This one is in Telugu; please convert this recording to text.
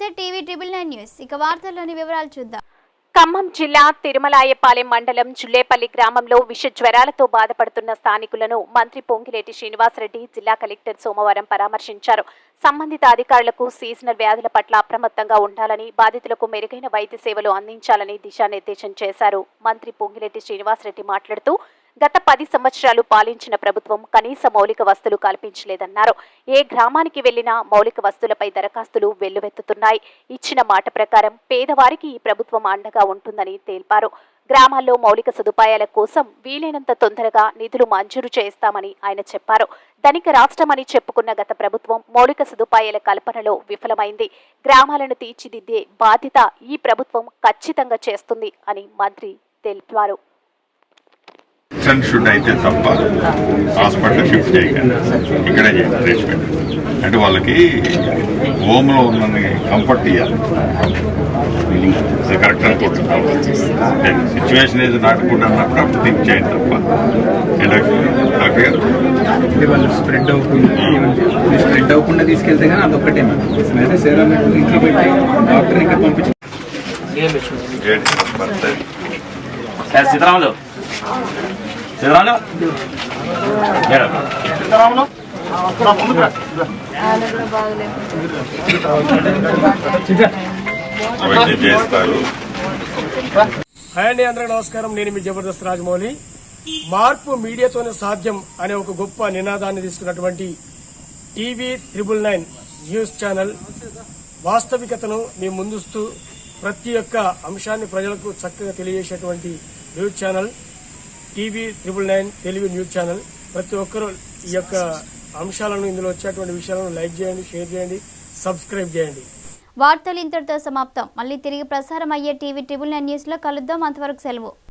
నమస్తే టీవీ 999 న్యూస్ ఇక వార్తల్లోని వివరాలు చూద్దాం. ఖమ్మం జిల్లా తిరుమలాయపాలెం మండలం జుల్లేపల్లి గ్రామంలో విష జ్వరాలతో బాధపడుతున్న స్థానికులను మంత్రి పొంగిలేటి శ్రీనివాసరెడ్డి జిల్లా కలెక్టర్ సోమవారం పరామర్శించారు. సంబంధిత అధికారులకు సీజనల్ వ్యాధుల పట్ల అప్రమత్తంగా ఉండాలని, బాధితులకు మెరుగైన వైద్య సేవలు అందించాలని దిశానిర్దేశం చేశారు. మంత్రి పొంగిలేటి శ్రీనివాసరెడ్డి మాట్లాడుతూ గత 10 సంవత్సరాలు పాలించిన ప్రభుత్వం కనీస మౌలిక వస్తువులు కల్పించలేదన్నారు. ఏ గ్రామానికి వెళ్లినా మౌలిక వస్తువులపై దరఖాస్తులు వెల్లువెత్తుతున్నాయి. ఇచ్చిన మాట ప్రకారం పేదవారికి ఈ ప్రభుత్వం అండగా ఉంటుందని తెలిపారు. గ్రామాల్లో మౌలిక సదుపాయాల కోసం వీలైనంత తొందరగా నిధులు మంజూరు చేస్తామని ఆయన చెప్పారు. ధనిక రాష్ట్రమని చెప్పుకున్న గత ప్రభుత్వం మౌలిక సదుపాయాల కల్పనలో విఫలమైంది. గ్రామాలను తీర్చిదిద్దే బాధ్యత ఈ ప్రభుత్వం ఖచ్చితంగా చేస్తుంది అని మంత్రి తెలిపారు. షుడ్ అయితే తప్ప హాస్పిటల్ షిఫ్ట్ చేయకండి, ఇక్కడే చేయండి ట్రీట్మెంట్. అంటే వాళ్ళకి హోమ్లో ఉన్నది కంఫర్ట్ ఇవ్వాలి. కరెక్ట్ అనుకుంటున్నాం. సిచ్యువేషన్ ఏది నాట్ గుడ్ అన్నప్పుడు అప్పుడు థింక్ చేయండి తప్ప. డాక్టర్ గారు వాళ్ళు స్ప్రెడ్ అవ్వకుండా తీసుకెళ్తే కానీ అదొక్కటే అయితే సేరా ఇంట్లో పెట్టి డాక్టర్ ఇక్కడ పంపించి సీతారాములు చేస్తారు. హాయ్ అండి, అందరికీ నమస్కారం. నేను మీ జబర్దస్త్ రాజమౌళి. మార్పు మీడియాతోనే సాధ్యం అనే ఒక గొప్ప నినాదాన్ని తీసుకున్నటువంటి టీవీ 999 న్యూస్ ఛానల్ వాస్తవికతను మీ ముందుస్తూ ప్రతి ఒక్క అంశాన్ని ప్రజలకు చక్కగా తెలియజేసేటువంటి news channel TV 999 Telugu news channel. ప్రతి ఒక్కరూ ఈ యొక్క అంశాలను, ఇందులో వచ్చేటువంటి విషయాలను లైక్ చేయండి, షేర్ చేయండి, సబ్స్క్రైబ్ చేయండి. వార్తలు ఇంతటితో సమాప్తం. మళ్ళీ తిరిగి ప్రసారం అయ్యే టీవీ 999 న్యూస్ లో కలుద్దాం. అంతవరకు సెలవు.